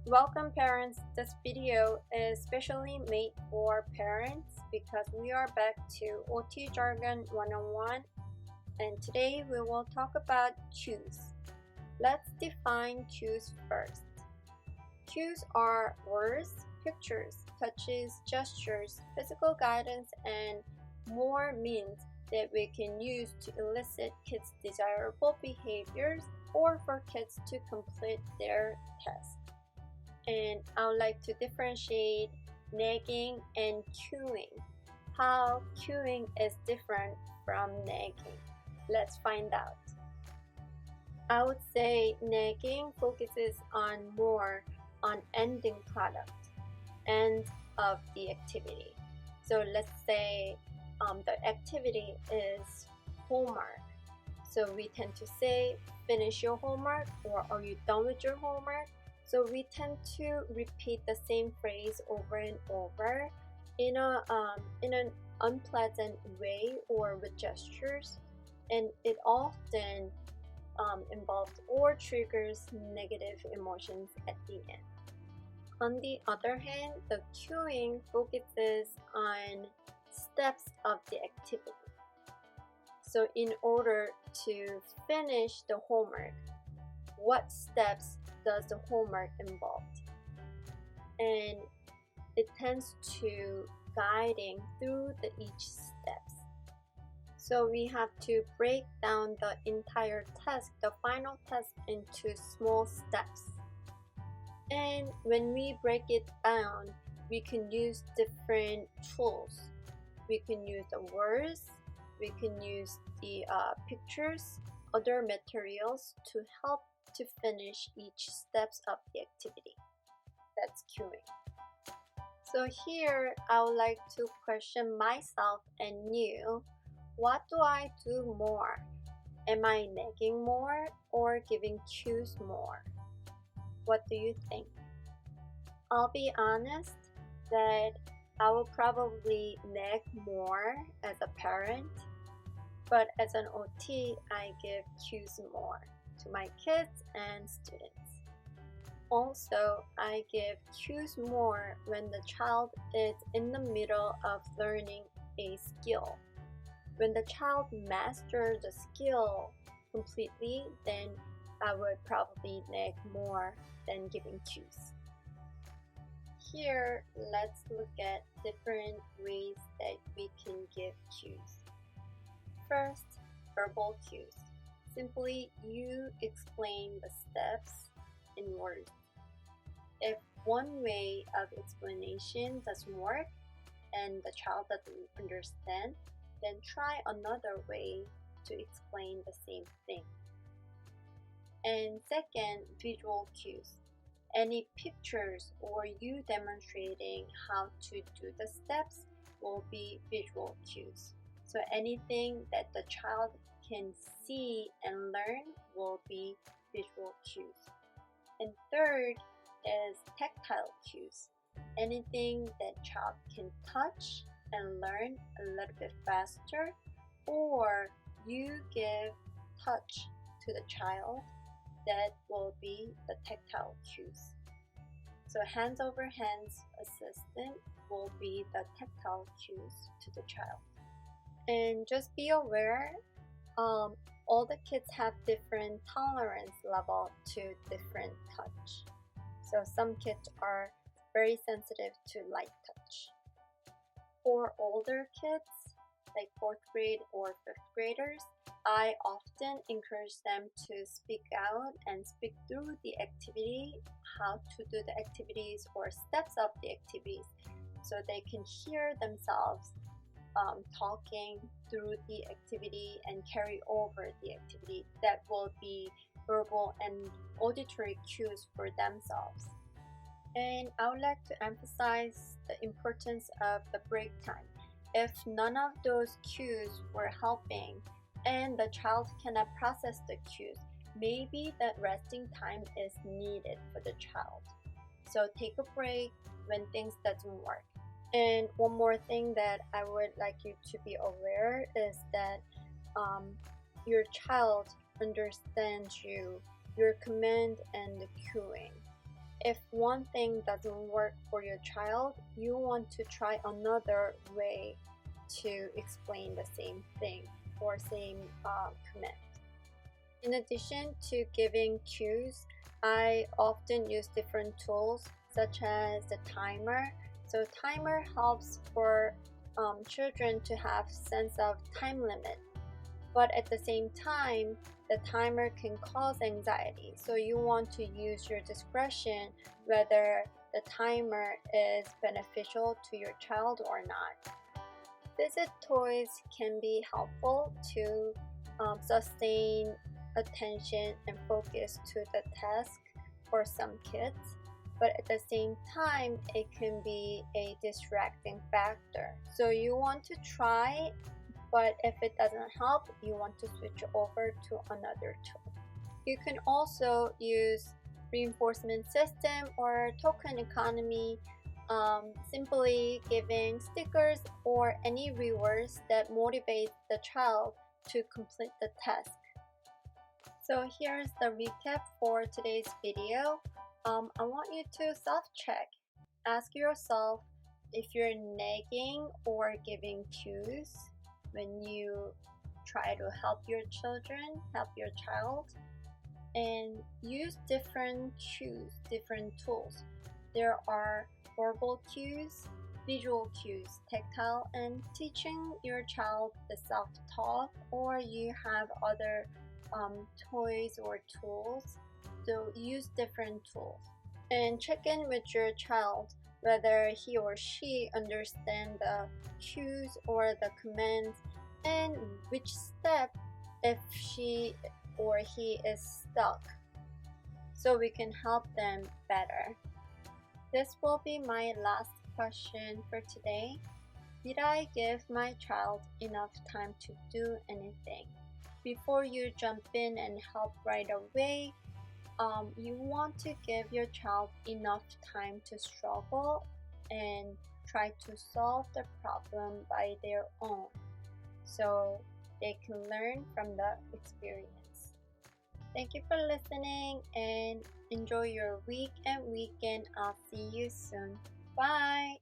Welcome parents, this video is specially made for parents because we are back to OT Jargon 101 and today we will talk about cues. Let's define cues first. Cues are words, pictures, touches, gestures, physical guidance, and more means that we can use to elicit kids' desirable behaviors or for kids to complete their task. And I would like to differentiate nagging and cueing. How cueing is different from nagging. Let's find out. I would say nagging focuses more on ending product, end of the activity. So let's say the activity is homework. So we tend to say, finish your homework, or are you done with your homework? So we tend to repeat the same phrase over and over in an unpleasant way or with gestures, and it often involves or triggers negative emotions at the end. On the other hand, the cueing focuses on steps of the activity. So in order to finish the homework, what steps does the homework involve? And it tends to guiding through each steps. So we have to break down the entire task, the final task, into small steps. And when we break it down, we can use different tools. We can use the words, we can use the pictures, other materials to help to finish each steps of the activity. That's cueing. So here I would like to question myself and you. What do I do more? Am I nagging more or giving cues more? What do you think? I'll be honest that I will probably nag more as a parent, but as an OT, I give cues more to my kids and students. Also, I give cues more when the child is in the middle of learning a skill. When the child masters the skill completely, then I would probably nag more than giving cues. Here, let's look at different ways that we can give cues. First, verbal cues. Simply, you explain the steps in words. If one way of explanation doesn't work and the child doesn't understand, then try another way to explain the same thing. And second, visual cues. Any pictures or you demonstrating how to do the steps will be visual cues. So anything that the child can see and learn will be visual cues. And third is tactile cues. Anything that child can touch and learn a little bit faster, or you give touch to the child, that will be the tactile cues. So hands over hands assistant will be the tactile cues to the child. And just be aware, all the kids have different tolerance level to different touch. So some kids are very sensitive to light touch. For older kids, like 4th grade or 5th graders, I often encourage them to speak out and speak through the activity, how to do the activities or steps of the activities, so they can hear themselves talking through the activity and carry over the activity. That will be verbal and auditory cues for themselves. And I would like to emphasize the importance of the break time. If none of those cues were helping and the child cannot process the cues, maybe that resting time is needed for the child. So take a break when things doesn't work. And one more thing that I would like you to be aware is that your child understands you, your command and the cueing. If one thing doesn't work for your child, you want to try another way to explain the same thing or same command. In addition to giving cues, I often use different tools such as the timer. So timer helps for children to have sense of time limit, but at the same time, the timer can cause anxiety. So you want to use your discretion whether the timer is beneficial to your child or not. Visit toys can be helpful to sustain attention and focus to the task for some kids, but at the same time, it can be a distracting factor. So you want to try, but if it doesn't help, you want to switch over to another tool. You can also use reinforcement system or token economy, simply giving stickers or any rewards that motivate the child to complete the task. So here's the recap for today's video. I want you to self-check. Ask yourself if you're nagging or giving cues when you try to help your child, and use different cues, different tools. There are verbal cues, visual cues, tactile, and teaching your child the self-talk, or you have other toys or tools. So use different tools and check in with your child whether he or she understand the cues or the commands, and which step if she or he is stuck, so we can help them better. This will be my last question for today. Did I give my child enough time to do anything? Before you jump in and help right away, you want to give your child enough time to struggle and try to solve the problem by their own, so they can learn from the experience. Thank you for listening and enjoy your week and weekend. I'll see you soon. Bye!